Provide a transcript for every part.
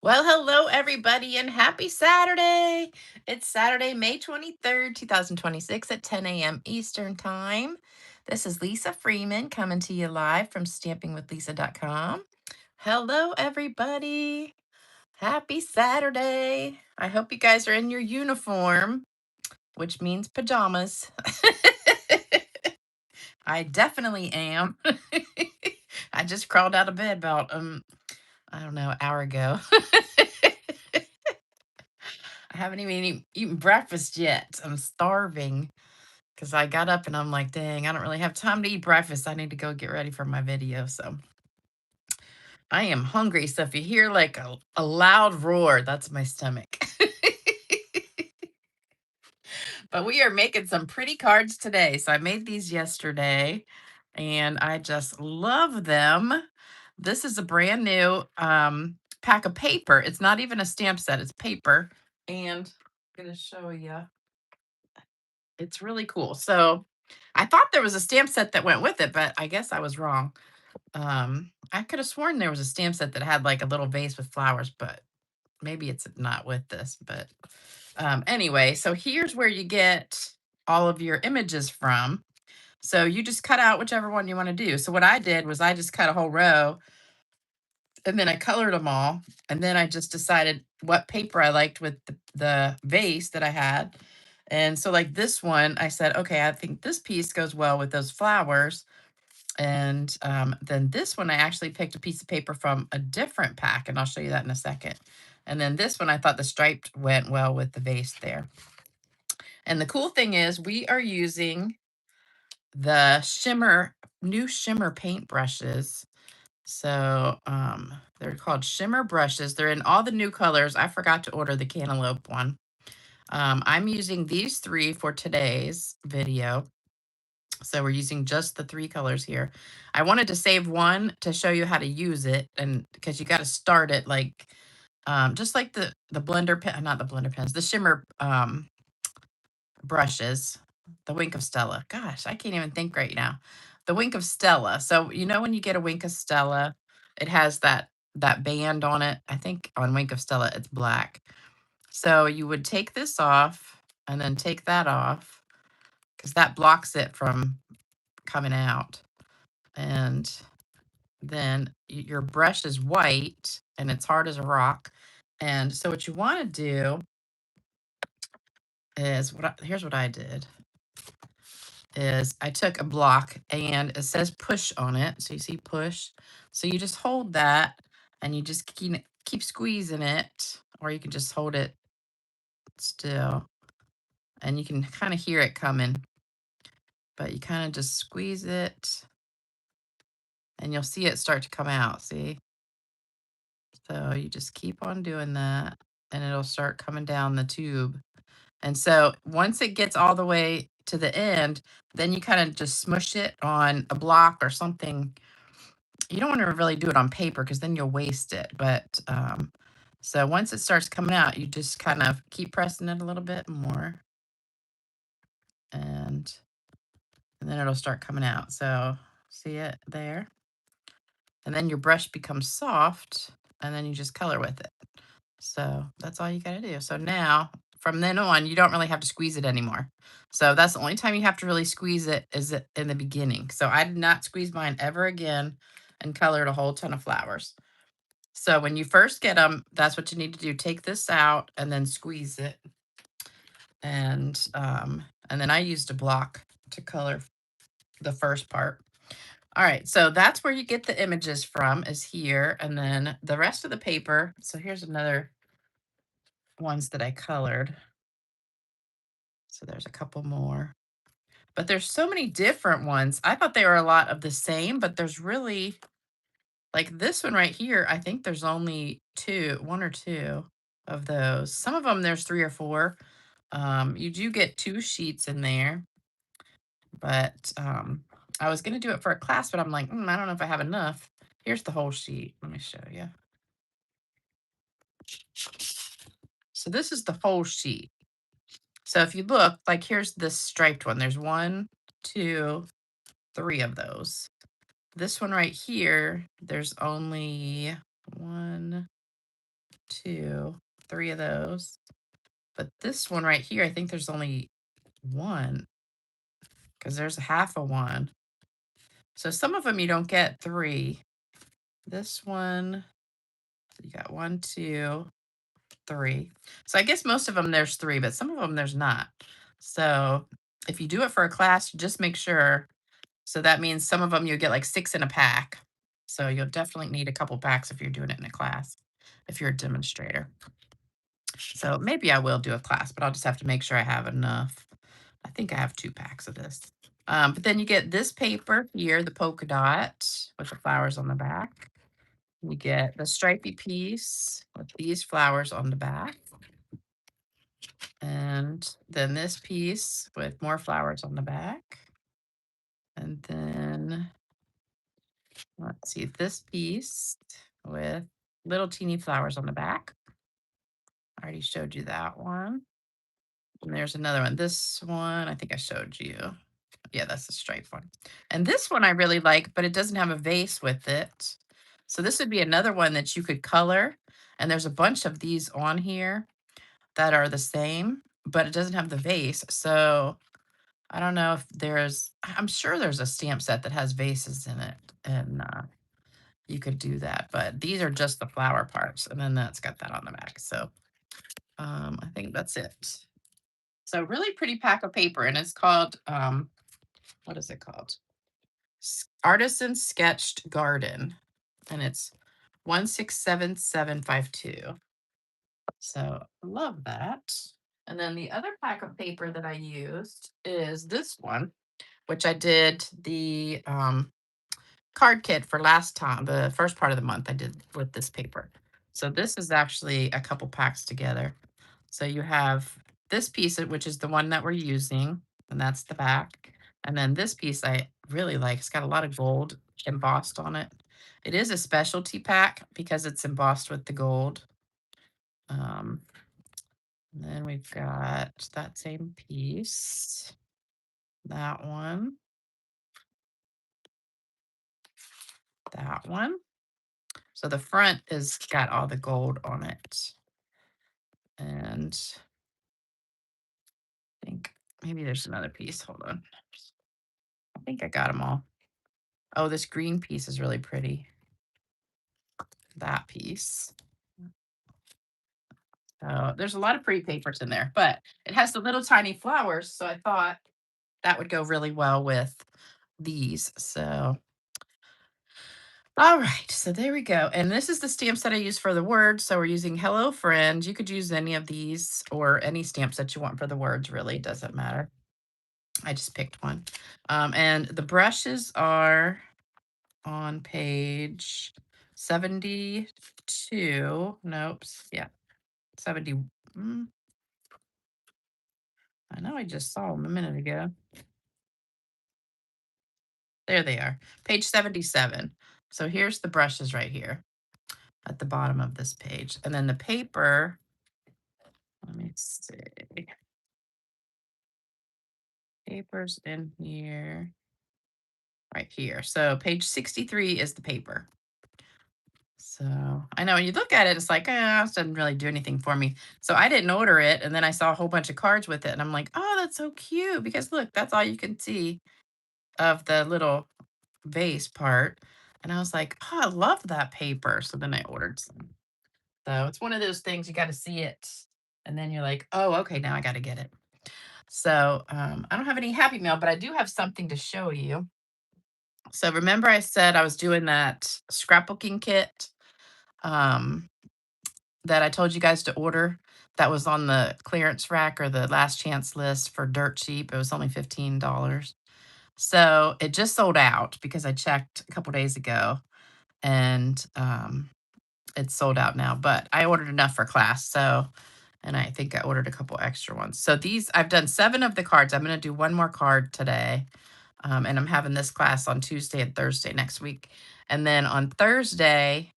Well, hello, everybody, and happy Saturday. It's Saturday, May 23rd, 2026 at 10 a.m. Eastern Time. This is Lisa Freeman coming to you live from stampingwithlisa.com. Hello, everybody. Happy Saturday. I hope you guys are in your uniform, which means pajamas. I definitely am. I just crawled out of bed about, I don't know, an hour ago. I haven't even eaten breakfast yet. I'm starving because I got up and I'm like, dang, I don't really have time to eat breakfast. I need to go get ready for my video. So I am hungry. So if you hear like a loud roar, that's my stomach. But we are making some pretty cards today. So I made these yesterday and I just love them. This is a brand new pack of paper. It's not even a stamp set, it's paper. And I'm going to show you. It's really cool. So I thought there was a stamp set that went with it, but I guess I was wrong. I could have sworn there was a stamp set that had like a little vase with flowers, but maybe it's not with this. But anyway, so here's where you get all of your images from. So you just cut out whichever one you want to do. So what I did was I just cut a whole row and then I colored them all. And then I just decided what paper I liked with the vase that I had. And so like this one, I said, okay, I think this piece goes well with those flowers. And then this one, I actually picked a piece of paper from a different pack, and I'll show you that in a second. And then this one, I thought the striped went well with the vase there. And the cool thing is we are using the new Shimmer paint brushes. So they're called Shimmer brushes. They're in all the new colors. I forgot to order the cantaloupe one. I'm using these three for today's video. So we're using just the three colors here. I wanted to save one to show you how to use it, and because you got to start it like just like the blender pen, not the blender pens, the shimmer brushes, the Wink of Stella. Gosh, I can't even think right now. The Wink of Stella. So you know when you get a Wink of Stella, it has that band on it. I think on Wink of Stella it's black. So you would take this off and then take that off because that blocks it from coming out. And then your brush is white and it's hard as a rock. And so what you want to do is here's what I did is I took a block and it says push on it. So you see push. So you just hold that and you just keep squeezing it, or you can just hold it still and you can kind of hear it coming, but you kind of just squeeze it and you'll see it start to come out. See? So you just keep on doing that and it'll start coming down the tube. And so once it gets all the way to the end, then you kind of just smush it on a block or something. You don't want to really do it on paper because then you'll waste it. But so once it starts coming out, you just kind of keep pressing it a little bit more. And then it'll start coming out. So see it there? And then your brush becomes soft and then you just color with it. So that's all you got to do. So now from then on, you don't really have to squeeze it anymore. So that's the only time you have to really squeeze it is in the beginning. So I did not squeeze mine ever again and colored a whole ton of flowers. So when you first get them, that's what you need to do. Take this out and then squeeze it. And then I used a block to color the first part. All right, so that's where you get the images from is here. And then the rest of the paper. So here's another ones that I colored. So there's a couple more. But there's so many different ones. I thought they were a lot of the same, but there's really like this one right here, I think there's only one or two of those. Some of them there's three or four. You do get two sheets in there, but I was gonna do it for a class, but I'm like, I don't know if I have enough. Here's the whole sheet. Let me show you. So this is the whole sheet. So if you look, like here's this striped one. There's one, two, three of those. This one right here, there's only one, two, three of those. But this one right here, I think there's only one because there's half a one. So some of them you don't get three. This one, you got one, two, three. So I guess most of them there's three, but some of them there's not. So if you do it for a class, you just make sure. So that means some of them you'll get like six in a pack. So you'll definitely need a couple packs if you're doing it in a class, if you're a demonstrator. So maybe I will do a class, but I'll just have to make sure I have enough. I think I have 2 packs of this. But then you get this paper here, the polka dot with the flowers on the back. You get the stripy piece with these flowers on the back. And then this piece with more flowers on the back. And then let's see, this piece with little teeny flowers on the back. I already showed you that one. And there's another one. This one, I think I showed you. Yeah, that's the striped one. And this one I really like, but it doesn't have a vase with it. So this would be another one that you could color. And there's a bunch of these on here that are the same, but it doesn't have the vase. So I don't know if I'm sure there's a stamp set that has vases in it. And you could do that. But these are just the flower parts. And then that's got that on the back. So I think that's it. So really pretty pack of paper, and it's called, what is it called? Artisan Sketched Garden, and it's 167752. So I love that. And then the other pack of paper that I used is this one, which I did the card kit for last time, the first part of the month I did with this paper. So this is actually a couple packs together. So you have this piece, which is the one that we're using, and that's the back. And then this piece I really like. It's got a lot of gold embossed on it. It is a specialty pack because it's embossed with the gold. Um, and then we've got that same piece, that one, that one. So the front is got all the gold on it. And I think maybe there's another piece. Hold on. I think I got them all. Oh, this green piece is really pretty. That piece. There's a lot of pretty papers in there, but it has the little tiny flowers. So I thought that would go really well with these. So, all right. So there we go. And this is the stamps that I use for the words. So we're using Hello Friend. You could use any of these or any stamps that you want for the words, really. Doesn't matter. I just picked one. And the brushes are on page 72. Nope. Yeah. 70. I know I just saw them a minute ago. There they are. Page 77. So here's the brushes right here at the bottom of this page. And then the paper, let me see. Papers in here. Right here. So page 63 is the paper. So I know when you look at it, it's like, this doesn't really do anything for me. So I didn't order it. And then I saw a whole bunch of cards with it. And I'm like, oh, that's so cute. Because look, that's all you can see of the little vase part. And I was like, oh, I love that paper. So then I ordered some. So it's one of those things you got to see it. And then you're like, oh, okay, now I got to get it. So I don't have any Happy Mail, but I do have something to show you. So remember I said I was doing that scrapbooking kit um, that I told you guys to order that was on the clearance rack or the last chance list for dirt cheap. It was only $15. So it just sold out because I checked a couple days ago and it's sold out now. But I ordered enough for class. So, and I think I ordered a couple extra ones. So these, I've done 7 of the cards. I'm going to do one more card today. And I'm having this class on Tuesday and Thursday next week. And then on Thursday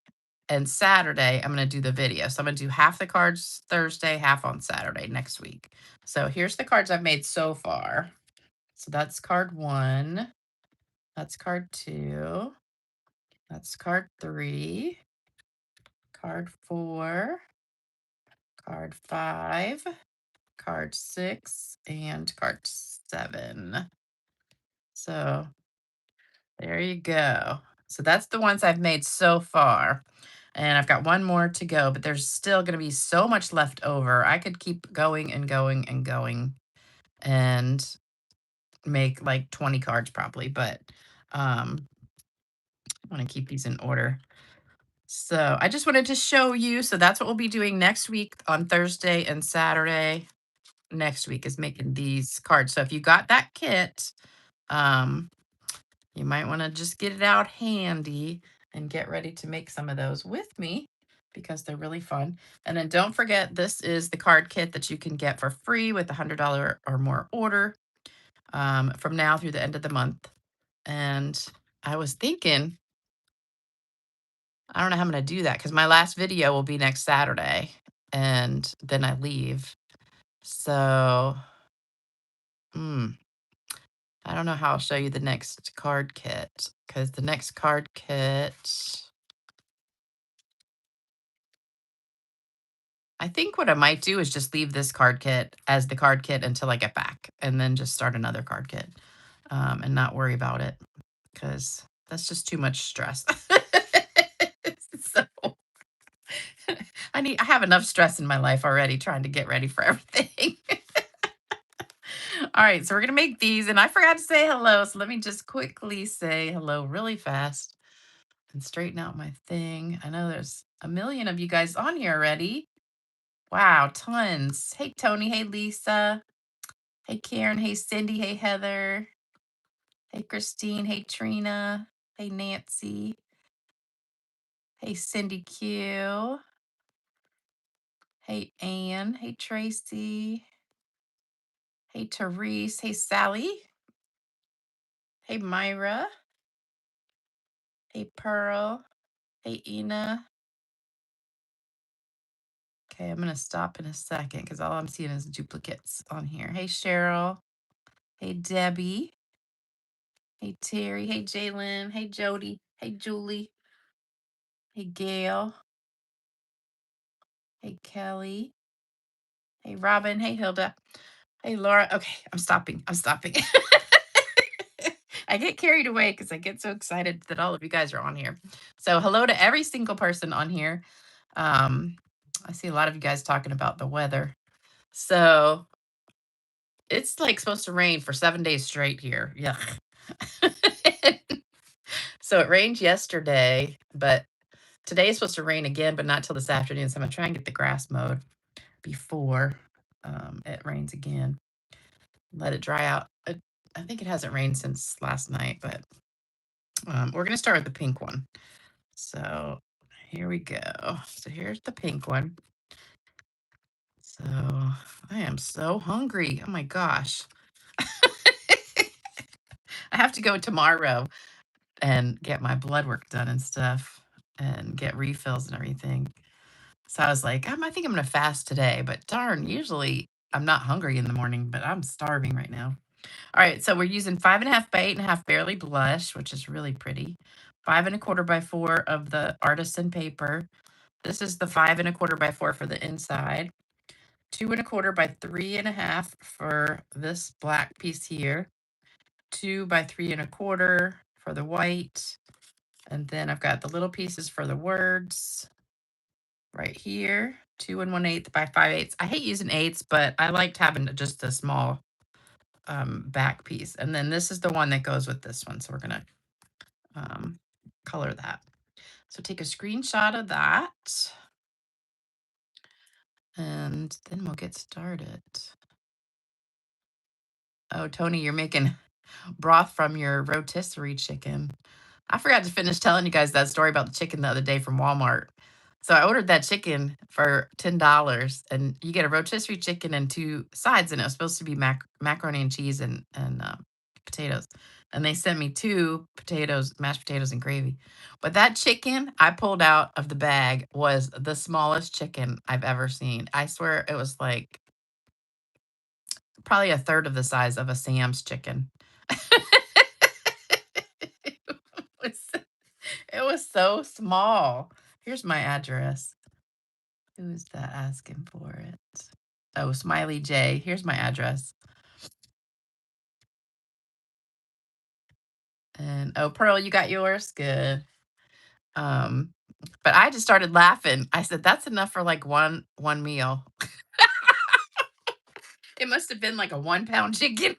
and Saturday, I'm going to do the video. So I'm going to do half the cards Thursday, half on Saturday next week. So here's the cards I've made so far. So that's card 1. That's card 2. That's card 3. Card 4. card 5, card 6, and card 7. So there you go. So that's the ones I've made so far. And I've got one more to go, but there's still going to be so much left over. I could keep going and going and going and make like 20 cards probably, but I want to keep these in order. So I just wanted to show you. So that's what we'll be doing next week on Thursday and Saturday. Next week is making these cards. So if you got that kit, um, you might want to just get it out handy and get ready to make some of those with me because they're really fun. And then don't forget, this is the card kit that you can get for free with a $100 or more order from now through the end of the month. And I was thinking, I don't know how I'm going to do that because my last video will be next Saturday and then I leave. So, hmm. I don't know how I'll show you the next card kit because the next card kit, I think what I might do is just leave this card kit as the card kit until I get back and then just start another card kit and not worry about it because that's just too much stress. So I have enough stress in my life already trying to get ready for everything. All right, so we're gonna make these, and I forgot to say hello, so let me just quickly say hello really fast and straighten out my thing. I know there's a million of you guys on here already. Wow, tons. Hey, Tony. Hey, Lisa. Hey, Karen. Hey, Cindy. Hey, Heather. Hey, Christine. Hey, Trina. Hey, Nancy. Hey, Cindy Q. Hey, Ann. Hey, Tracy. Hey, Therese. Hey, Sally. Hey, Myra. Hey, Pearl. Hey, Ina. Okay, I'm going to stop in a second because all I'm seeing is duplicates on here. Hey, Cheryl. Hey, Debbie. Hey, Terry. Hey, Jalen. Hey, Jody. Hey, Julie. Hey, Gail. Hey, Kelly. Hey, Robin. Hey, Hilda. Hey, Laura. Okay, I'm stopping. I'm stopping. I get carried away because I get so excited that all of you guys are on here. So, hello to every single person on here. Um, I see a lot of you guys talking about the weather. So, it's like supposed to rain for 7 days straight here. Yeah. So, it rained yesterday, but today is supposed to rain again, but not till this afternoon. So, I'm going to try and get the grass mowed before it rains again. Let it dry out. I think it hasn't rained since last night, but we're going to start with the pink one. So here we go. So here's the pink one. So I am so hungry. Oh my gosh. I have to go tomorrow and get my blood work done and stuff and get refills and everything. So I was like, I think I'm going to fast today, but darn, usually I'm not hungry in the morning, but I'm starving right now. All right, so we're using 5.5 by 8.5 Barely Blush, which is really pretty. 5.25 by 4 of the Artisan paper. This is the 5.25 by 4 for the inside. 2.25 by 3.5 for this black piece here. 2 by 3.25 for the white. And then I've got the little pieces for the words right here. 2 1/8 by 5/8. I hate using eighths, but I liked having just a small back piece. And then this is the one that goes with this one. So we're going to color that. So take a screenshot of that. And then we'll get started. Oh, Tony, you're making broth from your rotisserie chicken. I forgot to finish telling you guys that story about the chicken the other day from Walmart. So I ordered that chicken for $10, and you get a rotisserie chicken and two sides, and it was supposed to be macaroni and cheese and potatoes. And they sent me two potatoes, mashed potatoes, and gravy. But that chicken I pulled out of the bag was the smallest chicken I've ever seen. I swear it was like probably a third of the size of a Sam's chicken. It was, it was so small. Here's my address. Who is that asking for it? Oh, Smiley J. Here's my address. And oh, Pearl, you got yours? Good. Um, but I just started laughing. I said, "That's enough for like one meal." It must have been like a 1 pound chicken.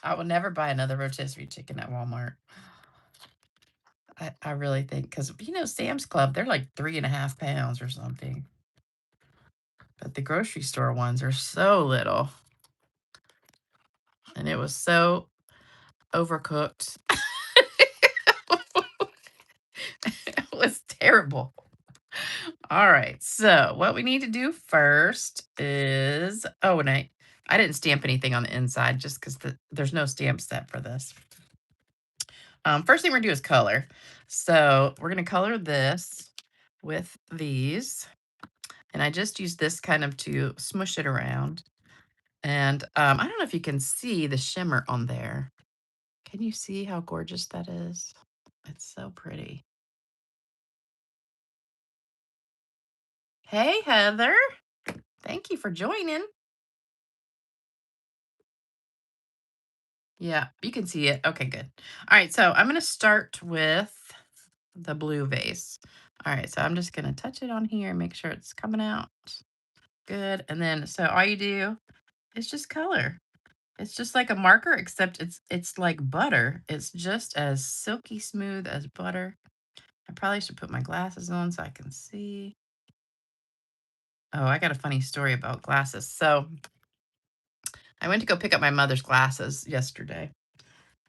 I will never buy another rotisserie chicken at Walmart. I really think because Sam's Club, they're like 3.5 pounds or something. But the grocery store ones are so little. And it was so overcooked. It was terrible. All right. So what we need to do first is and I didn't stamp anything on the inside just because there's no stamp set for this. First thing we're gonna do is color. So we're gonna color this with these. And I just use this kind of to smush it around. And I don't know if you can see the shimmer on there. Can you see how gorgeous that is? It's so pretty. Hey, Heather. Thank you for joining. Yeah, you can see it. Okay, good. All right, so I'm going to start with the blue vase. All right, so I'm just going to touch it on here and make sure it's coming out. Good. And then, so all you do is just color. It's just like a marker, except it's like butter. It's just as silky smooth as butter. I probably should put my glasses on so I can see. Oh, I got a funny story about glasses. So I went to go pick up my mother's glasses yesterday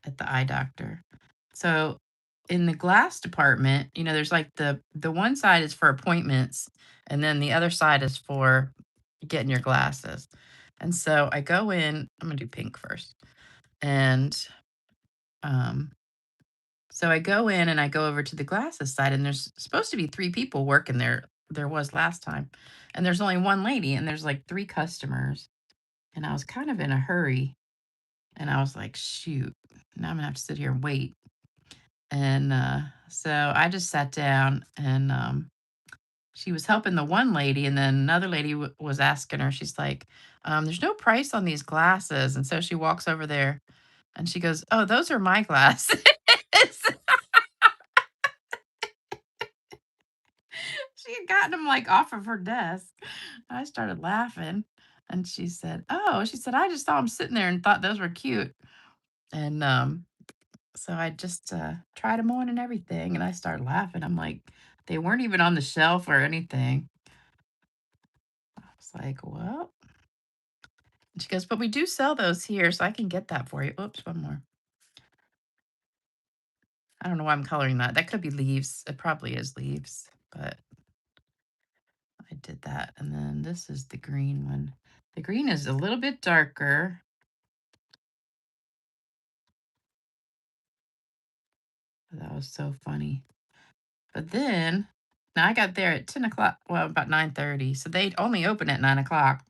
at the eye doctor. So in the glass department, there's like the one side is for appointments, and then the other side is for getting your glasses. And so I go in, I'm gonna do pink first. And um so I go in and I go over to the glasses side, and there's supposed to be 3 people working there. There was last time. And there's only one lady, and there's like 3 customers. And I was kind of in a hurry. And I was like, shoot, now I'm gonna have to sit here and wait. And so I just sat down, and she was helping the one lady, and then another lady was asking her, she's like, there's no price on these glasses. And so she walks over there and she goes, "Oh, those are my glasses." She had gotten them like off of her desk. I started laughing, and she said, "I just saw them sitting there and thought those were cute." And so I just tried them on and everything, and I started laughing. I'm like, they weren't even on the shelf or anything. I was like, well, and she goes, "But we do sell those here, so I can get that for you." Oops, one more. I don't know why I'm coloring that. That could be leaves. It probably is leaves, but I did that. And then this is the green one. The green is a little bit darker. That was so funny. But then, now I got there at 10 o'clock, well, about 9:30. So they only open at 9 o'clock.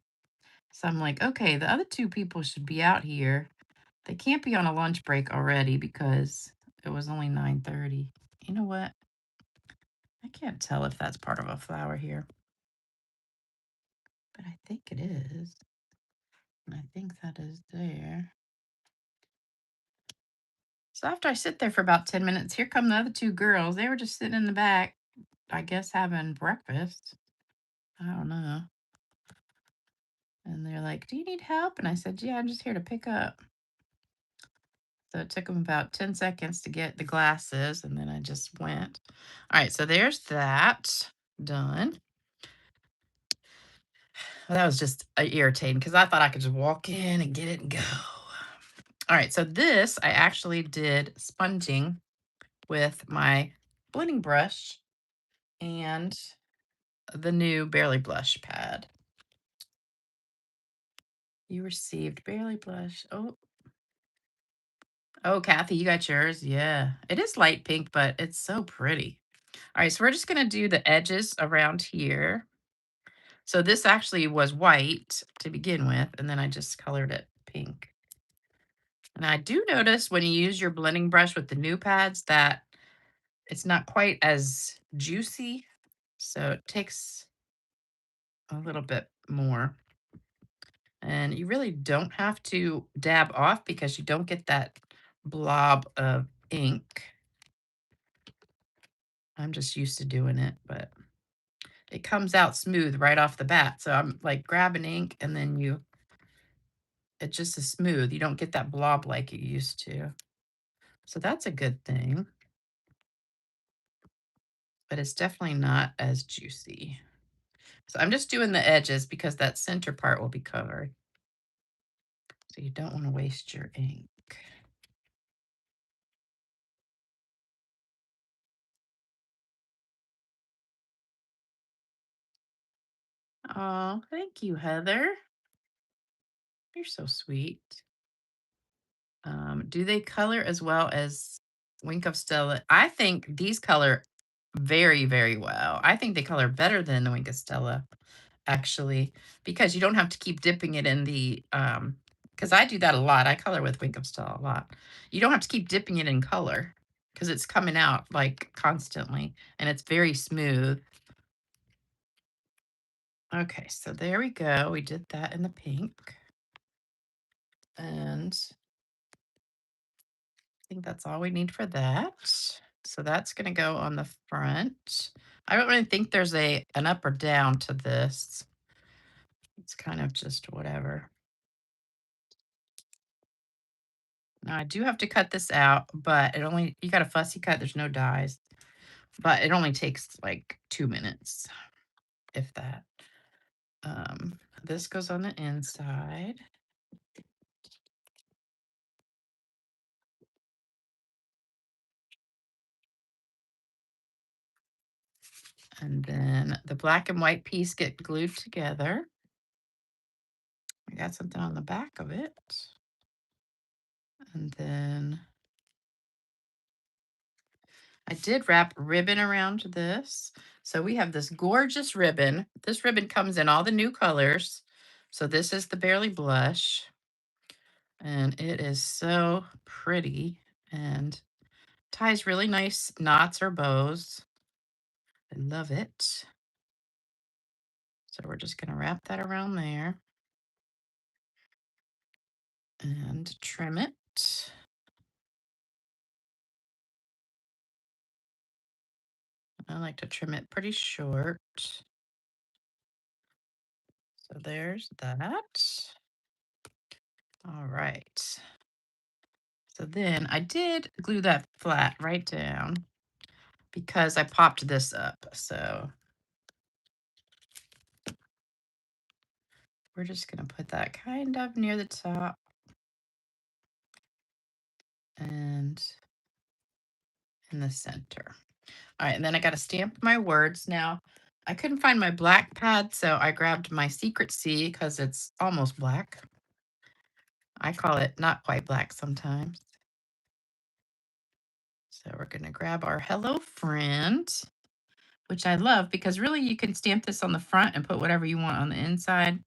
So I'm like, okay, the other 2 people should be out here. They can't be on a lunch break already because it was only 9:30. You know what? I can't tell if that's part of a flower here, but I think it is. And I think that is there. So after I sit there for about 10 minutes, here come the other 2 girls. They were just sitting in the back, I guess having breakfast. I don't know. And they're like, "Do you need help?" And I said, "Yeah, I'm just here to pick up." So it took them about 10 seconds to get the glasses, and then I just went. All right, so there's that done. Well, that was just irritating because I thought I could just walk in and get it and go. All right, so this I actually did sponging with my blending brush and the new Barely Blush pad. You received Barely Blush. Oh, Kathy, you got yours? Yeah. It is light pink, but it's so pretty. All right, so we're just gonna do the edges around here. So this actually was white to begin with, and then I just colored it pink. And I do notice when you use your blending brush with the new pads that it's not quite as juicy So it takes a little bit more. And you really don't have to dab off because you don't get that blob of ink. I'm just used to doing it, but it comes out smooth right off the bat. So I'm like grabbing ink and then it just is smooth. You don't get that blob like you used to. So that's a good thing, but it's definitely not as juicy. So I'm just doing the edges because that center part will be covered. So you don't want to waste your ink. Oh, thank you, Heather. You're so sweet. Do they color as well as Wink of Stella? I think these color very, very well. I think they color better than the Wink of Stella, actually, because you don't have to keep dipping it in the because I do that a lot. I color with Wink of Stella a lot. You don't have to keep dipping it in color because it's coming out like constantly and it's very smooth. Okay, so there we go. We did that in the pink. And I think that's all we need for that. So that's going to go on the front. I don't really think there's an up or down to this. It's kind of just whatever. Now I do have to cut this out, but you got a fussy cut. There's no dies, but it only takes like 2 minutes, if that. This goes on the inside. And then the black and white piece get glued together. I got something on the back of it. And then I did wrap ribbon around this. So we have this gorgeous ribbon. This ribbon comes in all the new colors. So this is the Barely Blush. And it is so pretty and ties really nice knots or bows. I love it. So we're just going to wrap that around there and trim it. I like to trim it pretty short. So there's that. All right. So then I did glue that flat right down because I popped this up. So we're just going to put that kind of near the top and in the center. All right, and then I got to stamp my words. Now, I couldn't find my black pad, so I grabbed my Secret C because it's almost black. I call it not quite black sometimes. So we're going to grab our Hello Friend, which I love because really you can stamp this on the front and put whatever you want on the inside.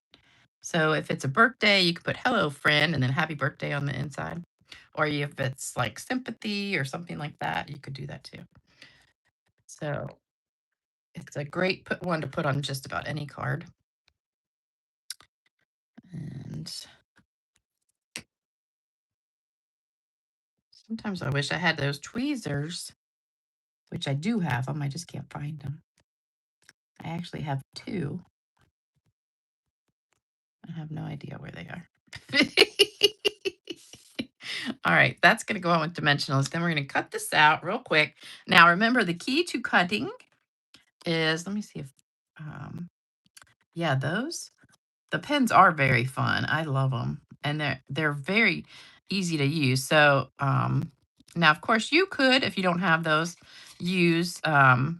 So if it's a birthday, you could put hello friend and then happy birthday on the inside. Or if it's like sympathy or something like that, you could do that too. So it's a great one to put on just about any card. And sometimes I wish I had those tweezers, which I do have them. I just can't find them. I actually have two. I have no idea where they are. All right, that's going to go on with dimensionals. Then we're going to cut this out real quick. Now, remember the key to cutting is, let me see if, yeah, the pens are very fun. I love them. And they're very easy to use. So, now, of course, you could, if you don't have those, use the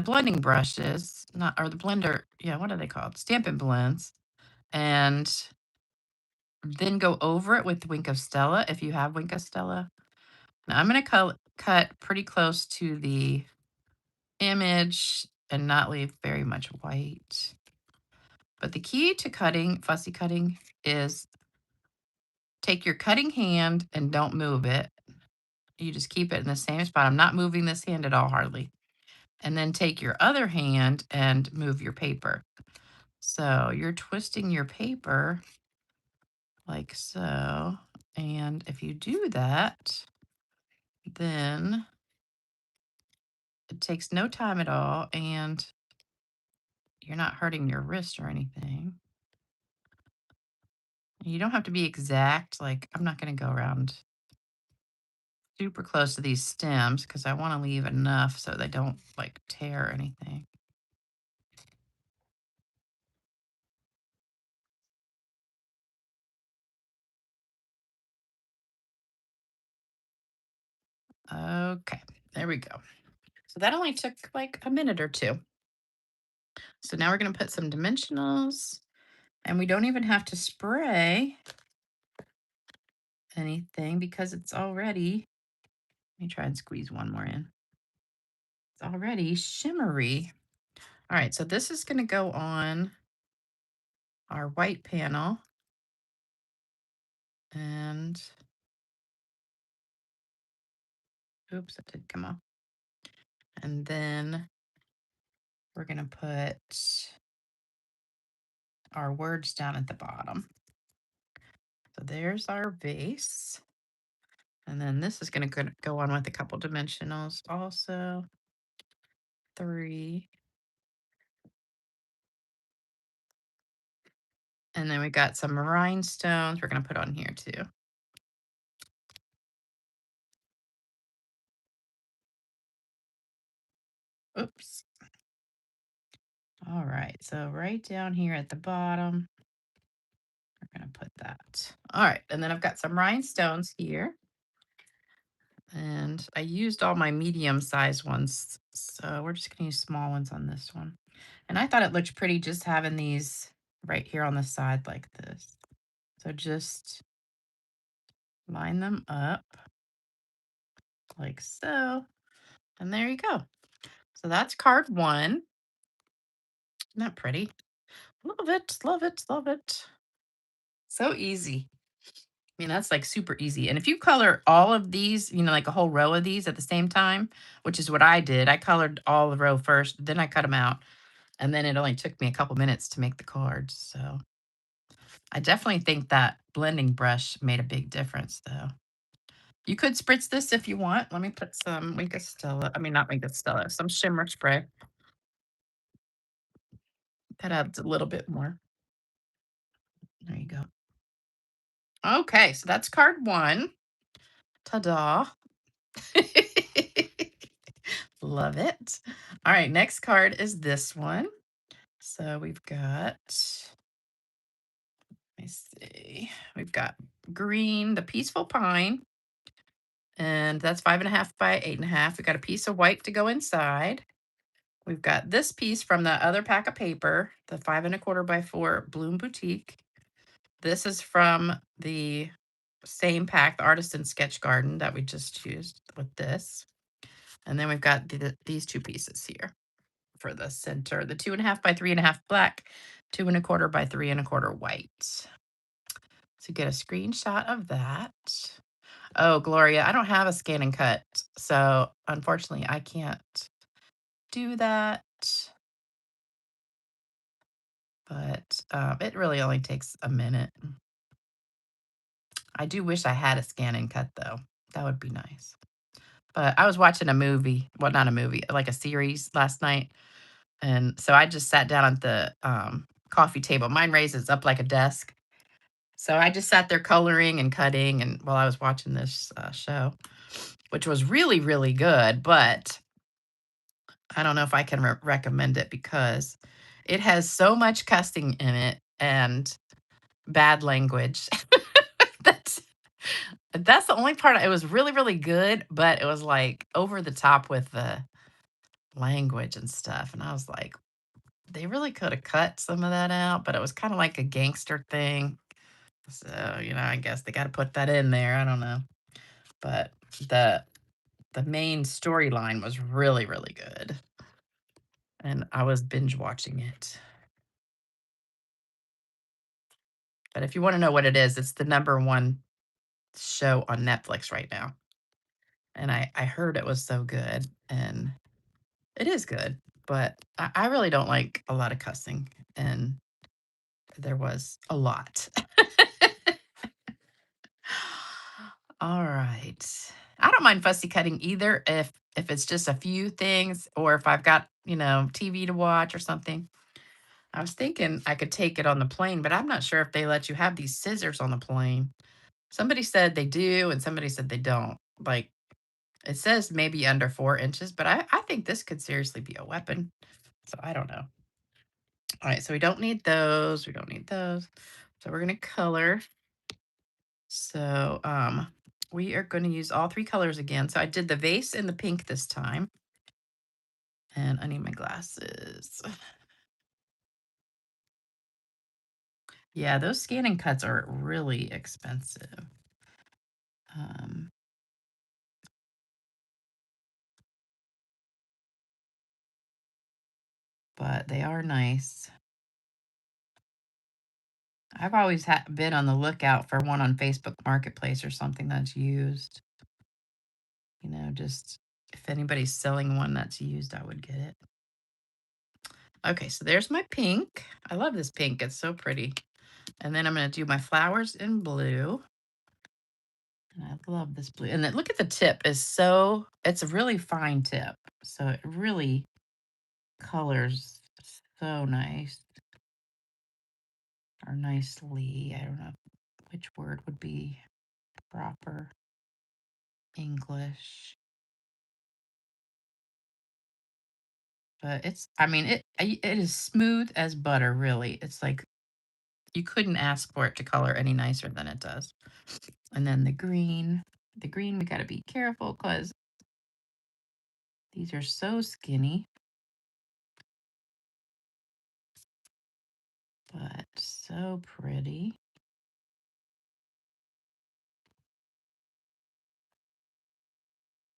blending brushes, not or the blender. Yeah, what are they called? Stampin' blends. And then go over it with Wink of Stella if you have Wink of Stella. Now I'm going to cut pretty close to the image and not leave very much white. But the key to cutting, fussy cutting, is take your cutting hand and don't move it. You just keep it in the same spot. I'm not moving this hand at all, hardly. and then take your other hand and move your paper. So you're twisting your paper like so. And if you do that, then it takes no time at all and you're not hurting your wrist or anything. You don't have to be exact. Like, I'm not going to go around super close to these stems because I want to leave enough so they don't like tear or anything. Okay, there we go. So that only took like a minute or two. So now we're going to put some dimensionals, and we don't even have to spray anything because it's already, let me try and squeeze one more in. It's already shimmery. All right, so this is going to go on our white panel. And oops, that did come off. And then we're going to put our words down at the bottom. So there's our base. And then this is going to go on with a couple dimensionals also. 3. And then we got some rhinestones we're going to put on here too. Oops. All right. So right down here at the bottom, we're going to put that. All right. And then I've got some rhinestones here. And I used all my medium-sized ones, so we're just gonna use small ones on this one. And I thought it looked pretty just having these right here on the side like this. So just line them up like so, and there you go. So that's card 1. Isn't that pretty? Love it, love it, love it. So easy. I mean, that's like super easy. And if you color all of these, like a whole row of these at the same time, which is what I did, I colored all the row first, then I cut them out. And then it only took me a couple minutes to make the cards. So I definitely think that blending brush made a big difference, though. You could spritz this if you want. Let me put some Wink of Stella. I mean, not Wink of Stella, some shimmer spray. That adds a little bit more. There you go. Okay, so that's card 1. Ta-da. Love it. All right, next card is this one. So we've got, let me see, we've got green, the peaceful pine, and that's 5.5 by 8.5. We got a piece of white to go inside. We've got this piece from the other pack of paper, the 5.25 by 4 Bloom Boutique. This is from the same pack, the Artisan Sketch Garden that we just used with this. And then we've got these two pieces here for the center, the 2.5 by 3.5 black, 2.25 by 3.25 white. So get a screenshot of that. Oh, Gloria, I don't have a scan and cut. So unfortunately, I can't do that. But it really only takes a minute. I do wish I had a scan and cut, though. That would be nice. But I was watching a movie. Well, not a movie, like a series last night. And so I just sat down at the coffee table. Mine raises up like a desk. So I just sat there coloring and cutting and while I was watching this show, which was really, really good. But I don't know if I can recommend it because it has so much cussing in it and bad language. that's that's the only part. It was really, really good, but it was like over the top with the language and stuff. And I was like, they really could have cut some of that out, but it was kind of like a gangster thing. So, I guess they got to put that in there. I don't know. But the the main storyline was really, really good. And I was binge watching it. But if you want to know what it is, it's the number one show on Netflix right now. And I heard it was so good. And It is good, but I really don't like a lot of cussing, and there was a lot. All right. I don't mind fussy cutting either if it's just a few things or if I've got, TV to watch or something. I was thinking I could take it on the plane, but I'm not sure if they let you have these scissors on the plane. Somebody said they do, and somebody said they don't. Like, it says maybe under 4 inches, but I think this could seriously be a weapon. So I don't know. All right, so we don't need those. We don't need those. So we're gonna color. So we are going to use all three colors again. So I did the vase in the pink this time. And I need my glasses. Yeah, those scanning cuts are really expensive. Um, but they are nice. I've always been on the lookout for one on Facebook Marketplace or something that's used. Just if anybody's selling one that's used, I would get it. Okay, so there's my pink. I love this pink. It's so pretty. And then I'm going to do my flowers in blue. And I love this blue. And then look at the tip. It's a really fine tip. So it really colors so nice or nicely. I don't know which word would be proper English. But it is smooth as butter, really. It's like you couldn't ask for it to color any nicer than it does. And then the green. The green, we got to be careful because these are so skinny, but so pretty.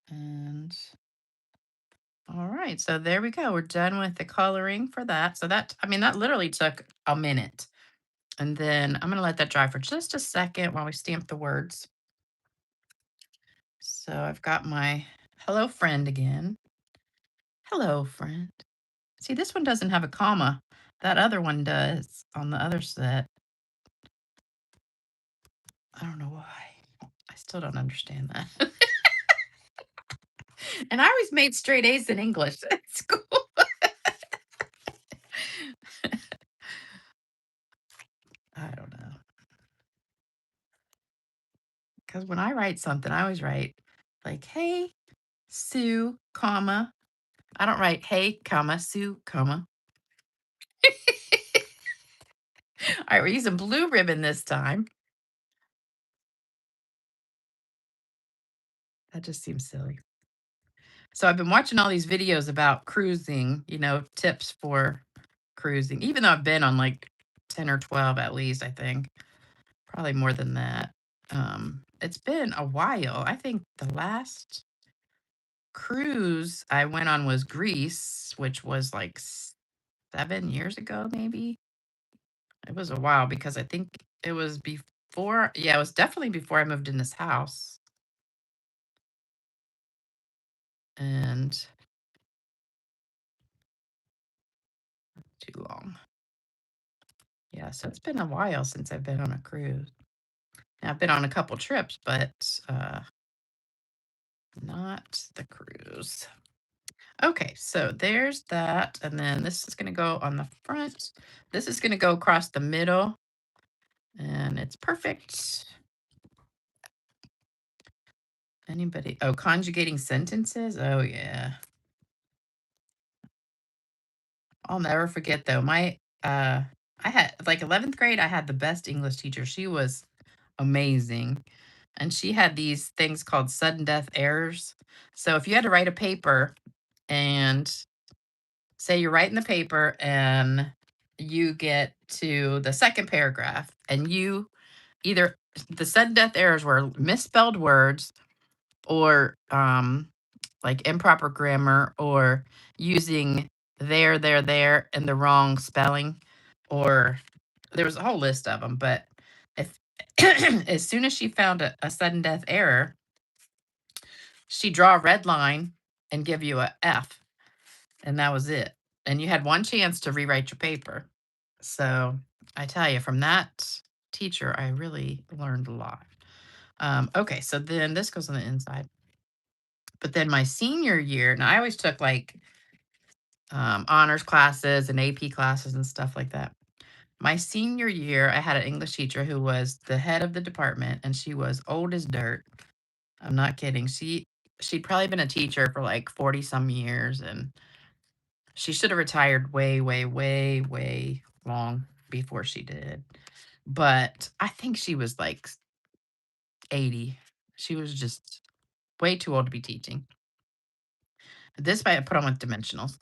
And all right, so there we go. We're done with the coloring for that. So that literally took a minute. And then I'm going to let that dry for just a second while we stamp the words. So I've got my hello friend again. Hello friend. See, this one doesn't have a comma. That other one does on the other set. I don't know why. I still don't understand that. And I always made straight A's in English at school. I don't know. Because when I write something, I always write like, hey, Sue, comma. I don't write hey, comma, Sue, comma. All right, we're using blue ribbon this time. That just seems silly. So I've been watching all these videos about cruising, tips for cruising, even though I've been on like 10 or 12 at least, I think. Probably more than that. It's been a while. I think the last cruise I went on was Greece, which was like 7 years ago, maybe. It was a while because I think it was before, yeah, it was definitely before I moved in this house. And too long. Yeah, so it's been a while since I've been on a cruise. And I've been on a couple trips, but not the cruise. Okay, so there's that. And then this is going to go on the front. This is going to go across the middle. And it's perfect. Anybody? Oh, conjugating sentences? Oh, yeah. I'll never forget though. I had like 11th grade, I had the best English teacher. She was amazing. And she had these things called sudden death errors. So if you had to write a paper and say you're writing the paper and you get to the second paragraph and you either the sudden death errors were misspelled words or like improper grammar or using there and the wrong spelling, or there was a whole list of them. But if as soon as she found a sudden death error, she'd draw a red line and give you a F. and that was it. And you had one chance to rewrite your paper. So I tell you, from that teacher, I really learned a lot. Okay, so then this goes on the inside. But then my senior year, and I always took like honors classes and AP classes and stuff like that. My senior year, I had an English teacher who was the head of the department, and she was old as dirt. I'm not kidding. She'd probably been a teacher for like 40 some years, and she should have retired way, way, way, way long before she did. But I think she was like 80. She was just way too old to be teaching. This I put on with dimensionals.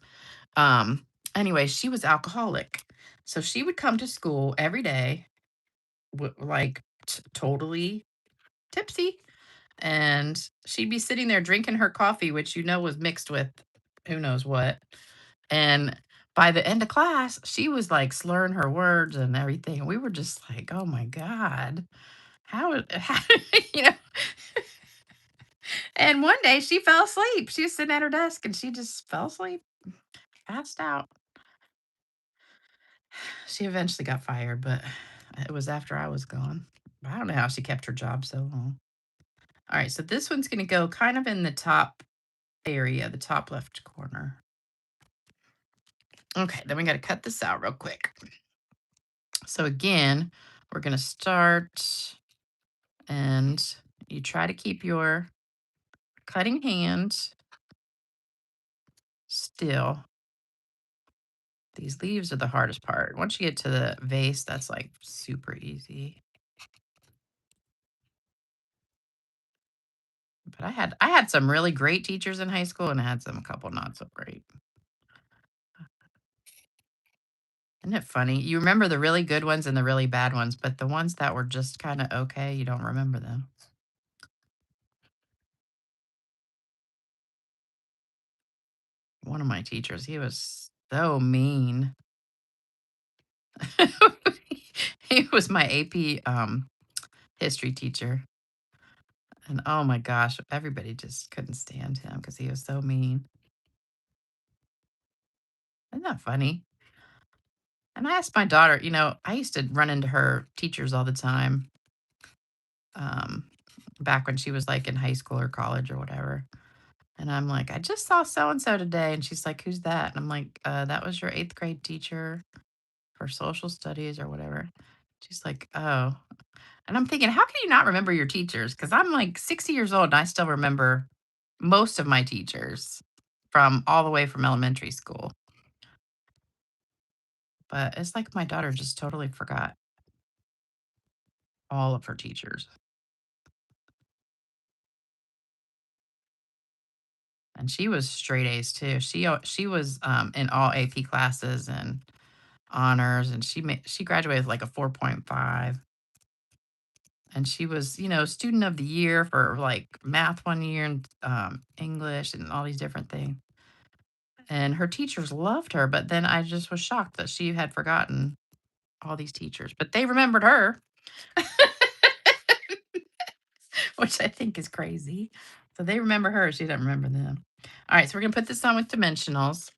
Um, anyway, she was alcoholic. So she would come to school every day, like totally tipsy. And she'd be sitting there drinking her coffee, which was mixed with who knows what. And by the end of class, she was like slurring her words and everything. And we were just like, oh my God, how you know? And one day she fell asleep. She was sitting at her desk and she just fell asleep, passed out. She eventually got fired, but it was after I was gone. I don't know how she kept her job so long. All right, so this one's going to go kind of in the top area, the top left corner. Okay, then we got to cut this out real quick. So again, we're going to start, and you try to keep your cutting hand still. These leaves are the hardest part. Once you get to the vase, that's like super easy. But I had some really great teachers in high school, and I had some a couple not so great. Isn't it funny? You remember the really good ones and the really bad ones, but the ones that were just kind of okay, you don't remember them. One of my teachers, he was so mean. He was my AP history teacher. And oh my gosh, everybody just couldn't stand him because he was so mean. Isn't that funny? And I asked my daughter, I used to run into her teachers all the time, um, back when she was like in high school or college or whatever. And I'm like, I just saw so and so today. And she's like, who's that? And I'm like, that was your eighth grade teacher for social studies or whatever. She's like, oh. And I'm thinking, how can you not remember your teachers? Because I'm like 60 years old and I still remember most of my teachers from all the way from elementary school. But it's like my daughter just totally forgot all of her teachers. And she was straight A's too. She was in all AP classes and honors, and she graduated with like a 4.5. And she was, student of the year for like math one year and English and all these different things. And her teachers loved her, but then I just was shocked that she had forgotten all these teachers, but they remembered her, which I think is crazy. So they remember her, she doesn't remember them. All right, so we're gonna put this on with dimensionals.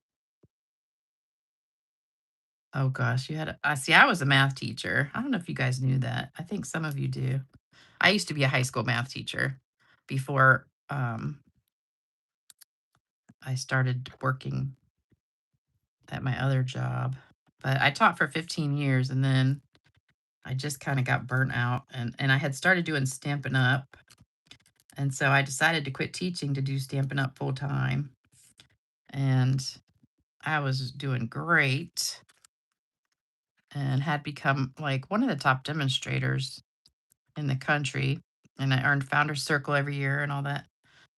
Oh gosh, I see. I was a math teacher. I don't know if you guys knew that. I think some of you do. I used to be a high school math teacher before I started working at my other job. But I taught for 15 years and then I just kind of got burnt out and I had started doing Stampin' Up. And so I decided to quit teaching to do Stampin' Up full time. And I was doing great and had become like one of the top demonstrators in the country. And I earned Founders Circle every year and all that.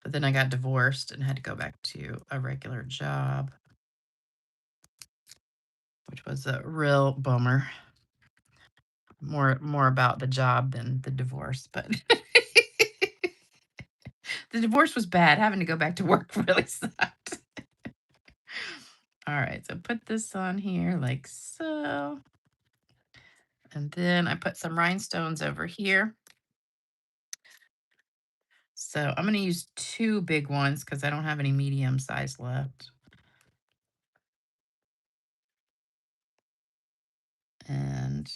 But then I got divorced and had to go back to a regular job, which was a real bummer. More about the job than the divorce, but the divorce was bad. Having to go back to work really sucked. All right, so put this on here like so. And then I put some rhinestones over here. So I'm going to use two big ones because I don't have any medium size left. And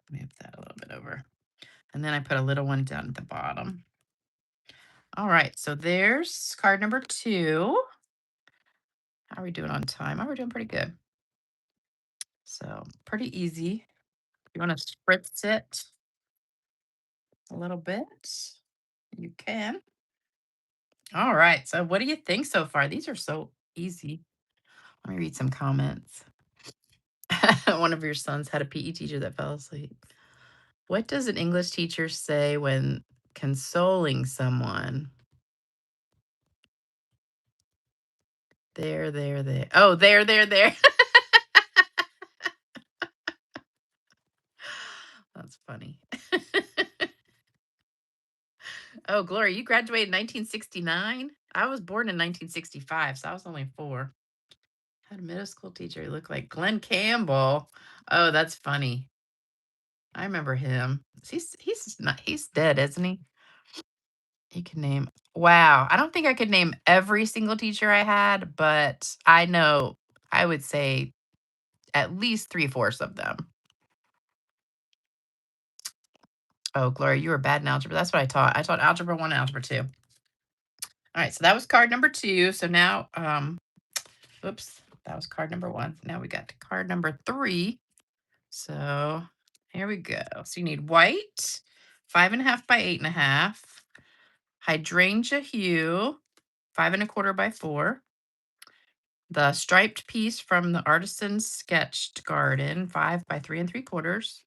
move that a little bit over. And then I put a little one down at the bottom. All right, so there's card number 2. How are we doing on time? Oh, we're doing pretty good. So pretty easy. You want to spritz it a little bit? You can. All right. So what do you think so far? These are so easy. Let me read some comments. One of your sons had a PE teacher that fell asleep. What does an English teacher say when consoling someone? There, there, there. Oh, there, there, there. That's funny. Oh, Gloria, you graduated in 1969? I was born in 1965, so I was only 4. Had a middle school teacher who looked like Glenn Campbell. Oh, that's funny. I remember him. He's dead, isn't he? He can name wow. I don't think I could name every single teacher I had, but I know I would say at least 3/4 of them. Oh, Gloria, you were bad in algebra. That's what I taught. I taught algebra 1 and algebra 2. All right, so that was card number 2. So now, oops, that was card number 1. Now we got to card number 3. So here we go. So you need white, 5.5 by 8.5, hydrangea hue, 5 1/4 by 4, the striped piece from the Artisan Sketched Garden, 5 by 3 3/4,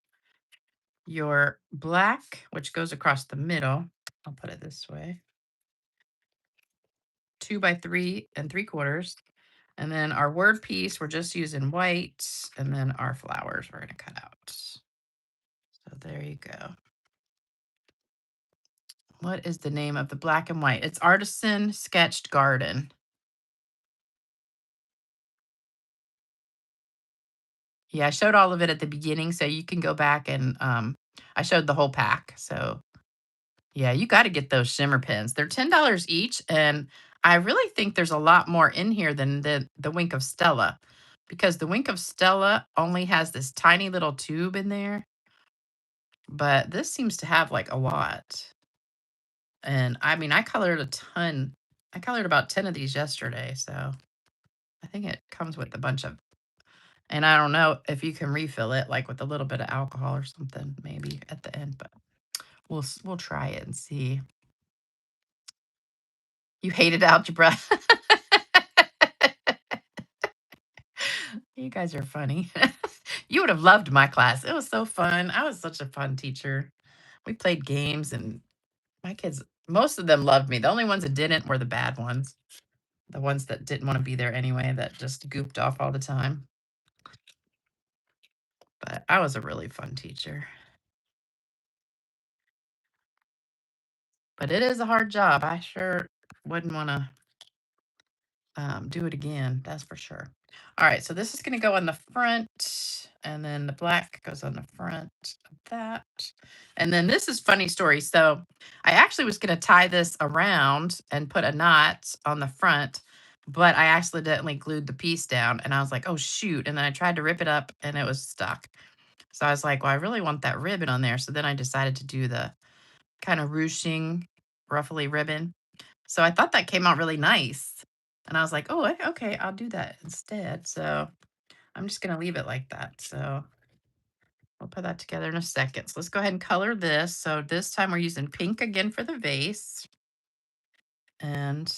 your black, which goes across the middle. I'll put it this way. 2 by 3 3/4. And then our word piece, we're just using white. And then our flowers we're going to cut out. So there you go. What is the name of the black and white? It's Artisan Sketched Garden. Yeah, I showed all of it at the beginning, so you can go back and I showed the whole pack. So yeah, you got to get those shimmer pins. They're $10 each, and I really think there's a lot more in here than the Wink of Stella, because the Wink of Stella only has this tiny little tube in there, but this seems to have like a lot. And I mean, I colored a ton. I colored about 10 of these yesterday, so I think it comes with a bunch of, and I don't know if you can refill it like with a little bit of alcohol or something maybe at the end, but we'll try it and see. You hated algebra. You guys are funny. You would have loved my class. It was so fun. I was such a fun teacher. We played games and my kids, most of them loved me. The only ones that didn't were the bad ones. The ones that didn't want to be there anyway, that just gooped off all the time. But I was a really fun teacher. But it is a hard job. I sure wouldn't want to do it again. That's for sure. All right, so this is going to go on the front, and then the black goes on the front of that. And then this is funny story. So I actually was going to tie this around and put a knot on the front, but I accidentally glued the piece down, and I was like, oh shoot! And then I tried to rip it up, and it was stuck. So I was like, well, I really want that ribbon on there. So then I decided to do the kind of ruching, ruffly ribbon. So I thought that came out really nice. And I was like, oh, okay, I'll do that instead. So I'm just going to leave it like that. So we'll put that together in a second. So let's go ahead and color this. So this time we're using pink again for the vase. And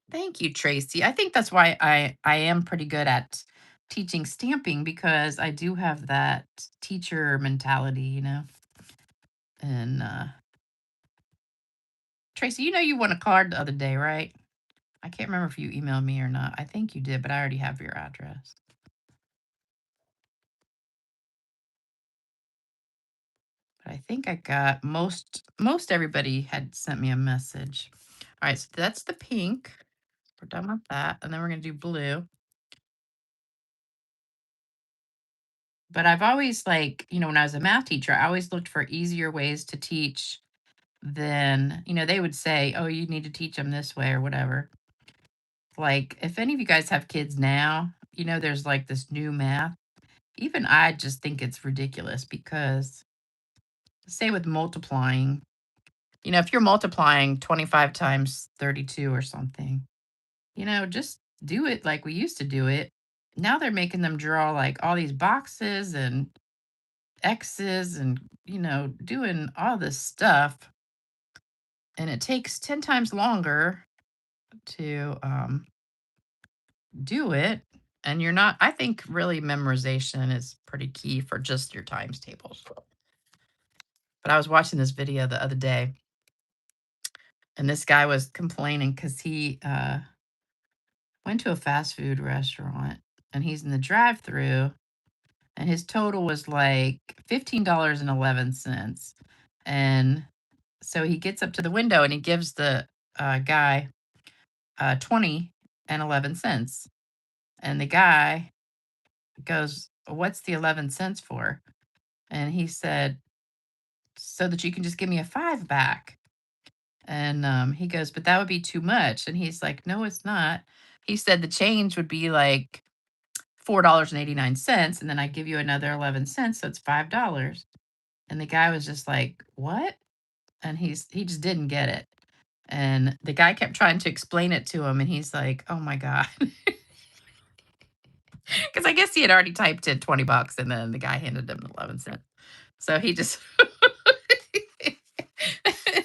thank you, Tracy. I think that's why I am pretty good at teaching stamping, because I do have that teacher mentality, And Tracy, you won a card the other day, right? I can't remember if you emailed me or not. I think you did, but I already have your address. But I think I got most everybody had sent me a message. All right, so that's the pink. We're done with that, and then we're gonna do blue. But I've always when I was a math teacher, I always looked for easier ways to teach than, they would say, oh, you need to teach them this way or whatever. Like, if any of you guys have kids now, there's like this new math. Even I just think it's ridiculous because, say, with multiplying, if you're multiplying 25 times 32 or something, just do it like we used to do it. Now they're making them draw like all these boxes and X's and, doing all this stuff. And it takes 10 times longer to do it. And you're not, I think really memorization is pretty key for just your times tables. But I was watching this video the other day, and this guy was complaining because he went to a fast food restaurant and he's in the drive through and his total was like $15.11. And so he gets up to the window and he gives the guy 20 and 11 cents. And the guy goes, "What's the 11 cents for?" And he said, "So that you can just give me a 5 back." And he goes, "But that would be too much." And he's like, "No, it's not." He said the change would be like $4.89, and then I give you another 11 cents, so it's $5. And the guy was just like, "What?" And he just didn't get it. And the guy kept trying to explain it to him, and he's like, "Oh my god." Because I guess he had already typed in 20 bucks, and then the guy handed him 11 cents. So he just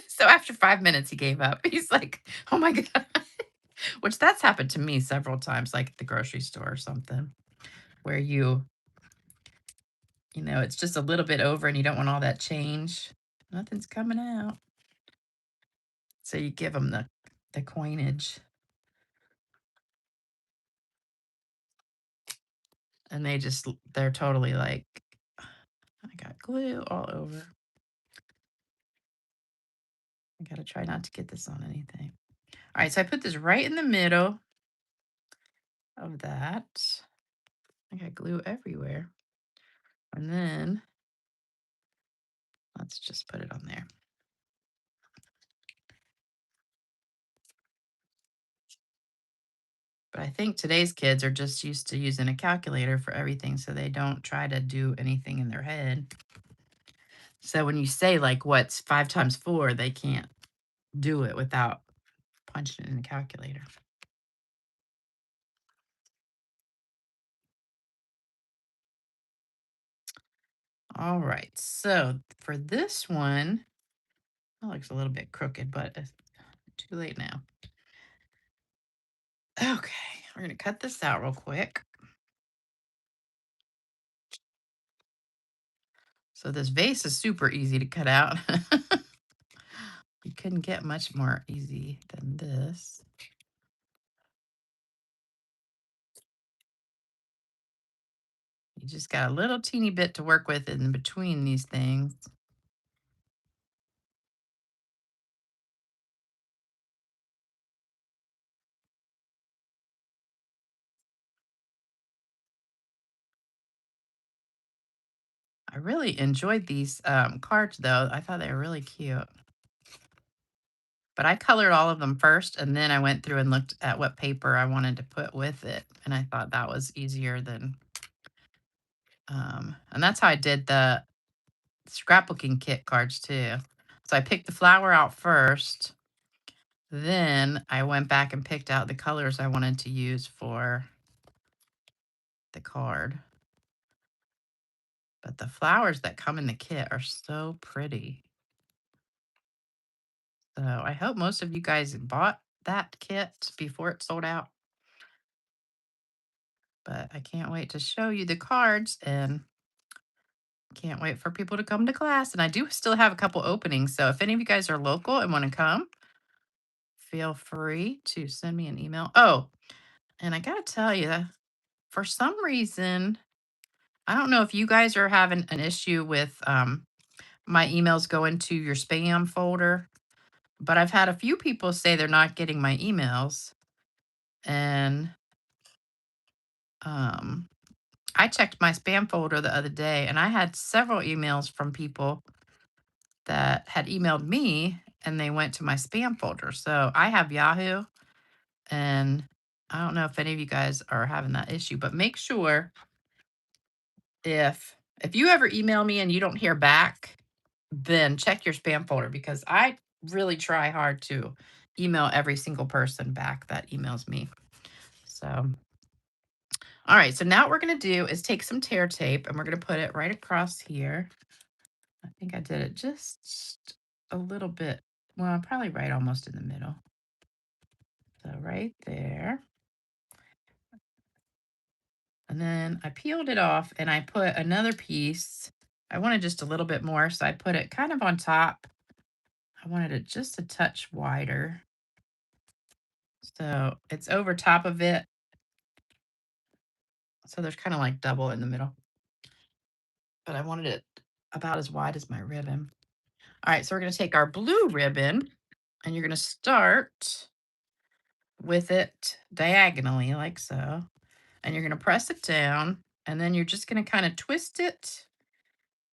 so after 5 minutes, he gave up. He's like, "Oh my god." Which that's happened to me several times, like at the grocery store or something, where it's just a little bit over and you don't want all that change. Nothing's coming out. So you give them the coinage, and they're totally like, "I got glue all over. I gotta try not to get this on anything." All right, so I put this right in the middle of that. I got glue everywhere. And then let's just put it on there. But I think today's kids are just used to using a calculator for everything, so they don't try to do anything in their head. So when you say, like, what's 5 times 4, they can't do it without punching it in a calculator. All right, so for this one, that looks a little bit crooked, but it's too late now. Okay, we're gonna cut this out real quick. So this vase is super easy to cut out. You couldn't get much more easy than this. You just got a little teeny bit to work with in between these things. I really enjoyed these cards, though. I thought they were really cute. But I colored all of them first, and then I went through and looked at what paper I wanted to put with it. And I thought that was easier than, and that's how I did the scrapbooking kit cards too. So I picked the flower out first. Then I went back and picked out the colors I wanted to use for the card. But the flowers that come in the kit are so pretty. So I hope most of you guys bought that kit before it sold out. But I can't wait to show you the cards and can't wait for people to come to class. And I do still have a couple openings. So if any of you guys are local and want to come, feel free to send me an email. Oh, and I got to tell you, for some reason, I don't know if you guys are having an issue with my emails going to your spam folder, but I've had a few people say they're not getting my emails. And um, I checked my spam folder the other day and I had several emails from people that had emailed me and they went to my spam folder. So I have Yahoo and I don't know if any of you guys are having that issue, but make sure if you ever email me and you don't hear back, then check your spam folder because I really try hard to email every single person back that emails me. So, all right. So now what we're going to do is take some tear tape and we're going to put it right across here. I think I did it just a little bit. Well, probably right almost in the middle. So right there. And then I peeled it off and I put another piece. I wanted just a little bit more, so I put it kind of on top. I wanted it just a touch wider. So it's over top of it. So there's kind of like double in the middle. But I wanted it about as wide as my ribbon. All right, so we're going to take our blue ribbon and you're going to start with it diagonally like so. And you're going to press it down and then you're just going to kind of twist it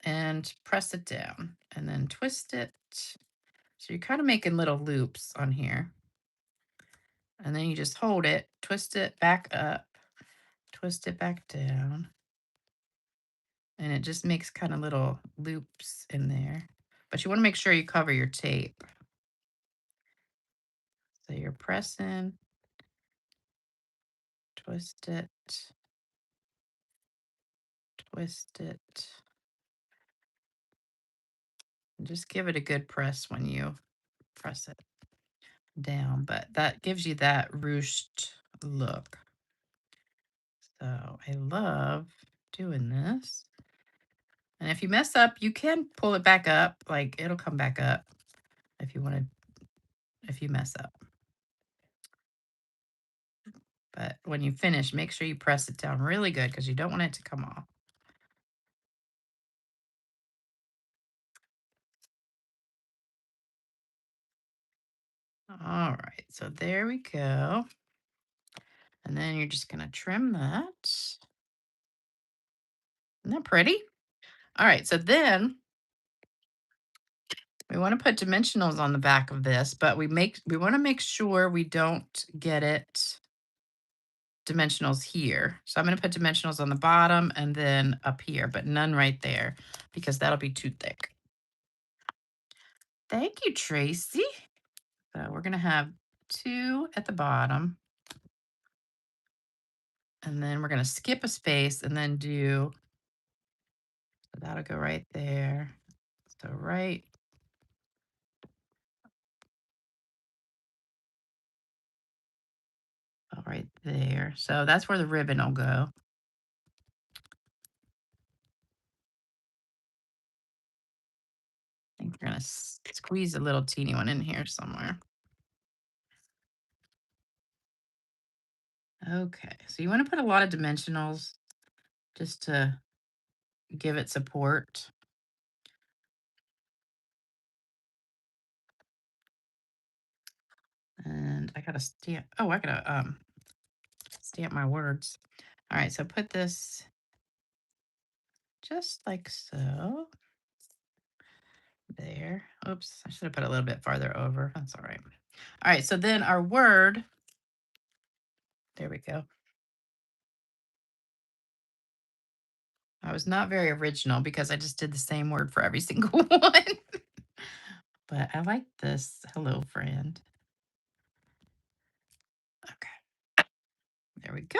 and press it down and then twist it. So you're kind of making little loops on here. And then you just hold it, twist it back up, twist it back down. And it just makes kind of little loops in there. But you want to make sure you cover your tape. So you're pressing, twist it, twist it. And just give it a good press when you press it down. But that gives you that ruched look. So I love doing this. And if you mess up, you can pull it back up. Like it'll come back up if you want to, if you mess up. But when you finish, make sure you press it down really good because you don't want it to come off. All right, so there we go. And then you're just gonna trim that. Isn't that pretty? All right, so then we want to put dimensionals on the back of this, but we want to make sure we don't get it dimensionals here. So I'm going to put dimensionals on the bottom and then up here, but none right there because that'll be too thick. Thank you, Tracy. So we're going to have 2 at the bottom. And then we're going to skip a space and then do, so that'll go right there. So right right there. So that's where the ribbon will go. I think we're going to squeeze a little teeny one in here somewhere. Okay, so you want to put a lot of dimensionals just to give it support. And I gotta stamp. Oh, I gotta stamp my words. All right, so put this just like so. There. Oops, I should have put a little bit farther over. That's all right. All right, so then our word. There we go. I was not very original because I just did the same word for every single one. But I like this. Hello, friend. Okay. There we go.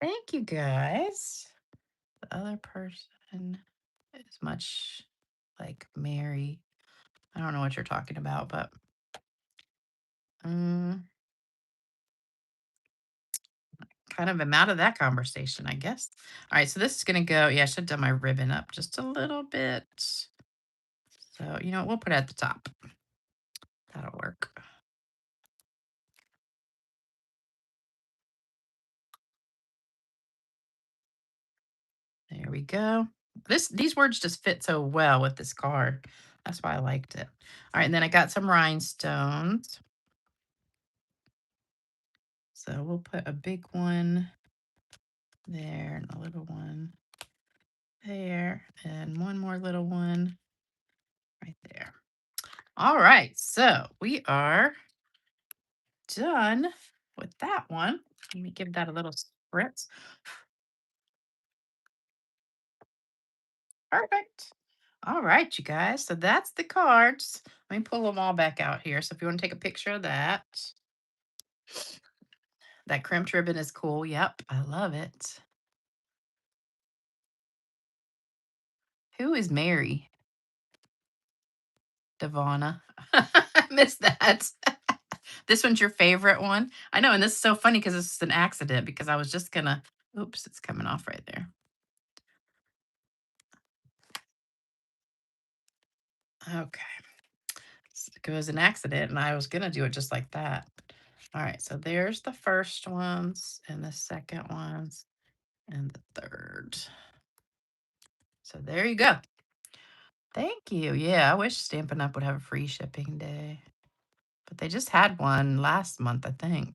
Thank you, guys. The other person is much like Mary. I don't know what you're talking about, but kind of am out of that conversation, I guess. All right, so this is going to go. Yeah, I should have done my ribbon up just a little bit. So, you know, we'll put it at the top. That'll work. There we go. These words just fit so well with this card. That's why I liked it. All right, and then I got some rhinestones. So we'll put a big one there and a little one there and one more little one right there. All right, so we are done with that one. Let me give that a little spritz. Perfect. All right, you guys. So that's the cards. Let me pull them all back out here. So if you want to take a picture of that, that crimped ribbon is cool. Yep, I love it. Who is Mary? Devonna. I missed that. This one's your favorite one? I know, and this is so funny because this is an accident because I was just gonna, oops, it's coming off right there. Okay. It was an accident and I was gonna do it just like that. All right, so there's the first ones and the second ones and the third. So there you go. Thank you. Yeah, I wish Stampin' Up! Would have a free shipping day. But they just had one last month, I think.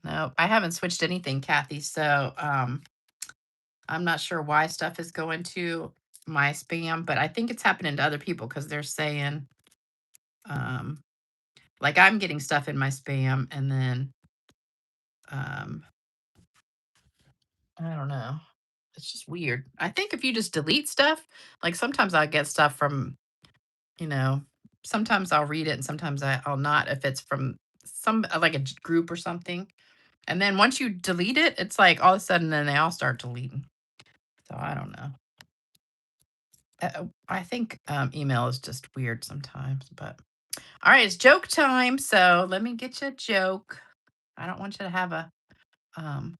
No, I haven't switched anything, Kathy. So I'm not sure why stuff is going to my spam, but I think it's happening to other people because they're saying, um, like I'm getting stuff in my spam and then um, I don't know. It's just weird. I think if you just delete stuff, like sometimes I get stuff from, you know, sometimes I'll read it and sometimes I'll not if it's from some like a group or something. And then once you delete it, it's like all of a sudden then they all start deleting. So I don't know. I think email is just weird sometimes, but all right, it's joke time. So let me get you a joke. I don't want you to have um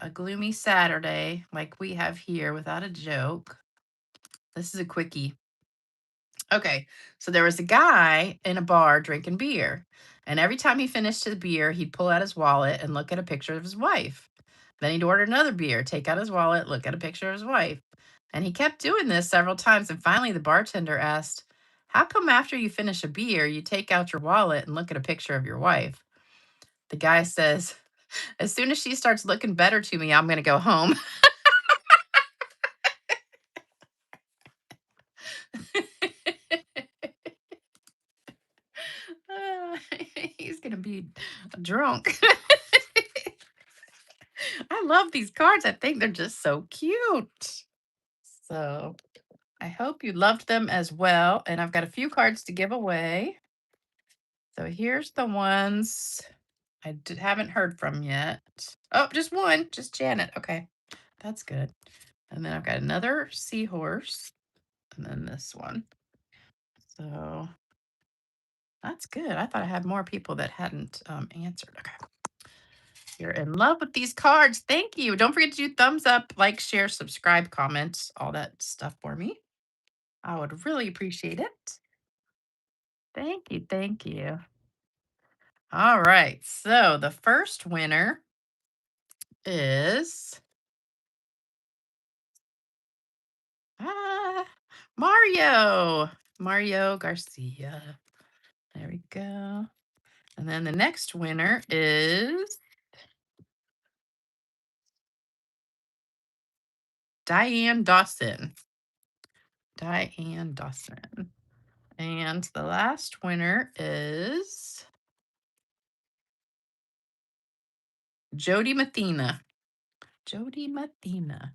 a gloomy Saturday like we have here without a joke. This is a quickie. Okay, so there was a guy in a bar drinking beer, and every time he finished his beer, he'd pull out his wallet and look at a picture of his wife. Then he'd order another beer, take out his wallet, look at a picture of his wife. And he kept doing this several times. And finally, the bartender asked, "How come after you finish a beer, you take out your wallet and look at a picture of your wife?" The guy says, "As soon as she starts looking better to me, I'm going to go home." Uh, he's going to be drunk. I love these cards. I think they're just so cute. So I hope you loved them as well. And I've got a few cards to give away. So here's the ones haven't heard from yet. Oh, just one, just Janet. Okay, that's good. And then I've got another seahorse, and then this one. So that's good. I thought I had more people that hadn't answered. Okay, you're in love with these cards. Thank you. Don't forget to do thumbs up, like, share, subscribe, comments, all that stuff for me. I would really appreciate it. Thank you. Thank you. All right. So the first winner is ah, Mario. Mario Garcia. There we go. And then the next winner is Diane Dawson. Diane Dawson. And the last winner is Jody Mathena. Jody Mathena.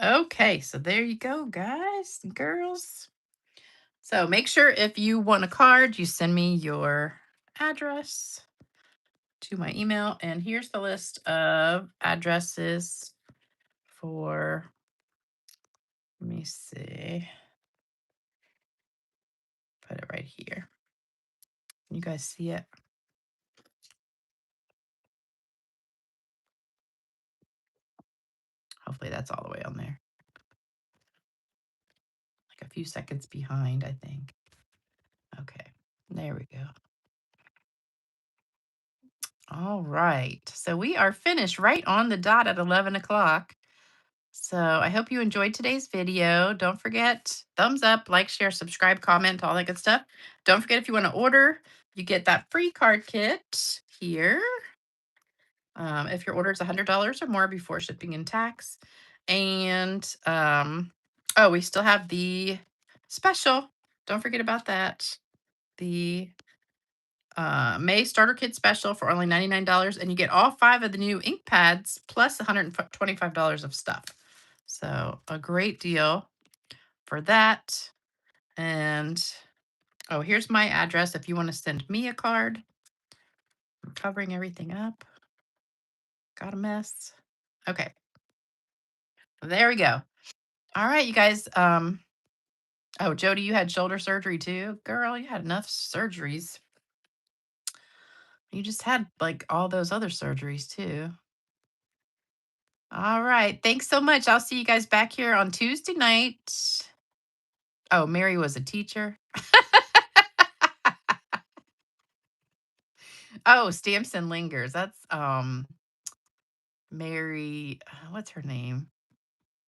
Okay, so there you go, guys and girls. So make sure if you want a card, you send me your address to my email. And here's the list of addresses for, let me see, put it right here. You guys see it? Hopefully that's all the way on there. Like a few seconds behind, I think. Okay, there we go. All right, so we are finished right on the dot at 11 o'clock. So I hope you enjoyed today's video. Don't forget, thumbs up, like, share, subscribe, comment, all that good stuff. Don't forget if you want to order, you get that free card kit here. If your order is $100 or more before shipping and tax. And Oh, we still have the special. Don't forget about that. The May starter kit special for only $99, and you get all 5 of the new ink pads plus $125 of stuff. So a great deal for that. And oh, here's my address if you want to send me a card. I'm covering everything up. Got a mess. Okay, there we go. All right, you guys. Oh, Jody, you had shoulder surgery too, girl. You had enough surgeries. You just had like all those other surgeries too. All right. Thanks so much. I'll see you guys back here on Tuesday night. Oh, Mary was a teacher. Oh, Stamps and Lingers. That's Mary, what's her name?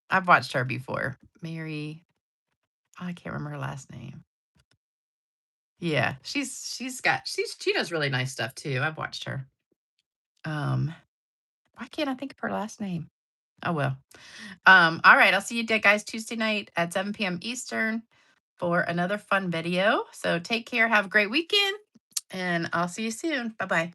I've watched her before. Mary, I can't remember her last name. Yeah, she does really nice stuff too. I've watched her. Um, why can't I think of her last name? Oh well. All right, I'll see you guys Tuesday night at 7 p.m. Eastern for another fun video. So take care, have a great weekend, and I'll see you soon. Bye bye.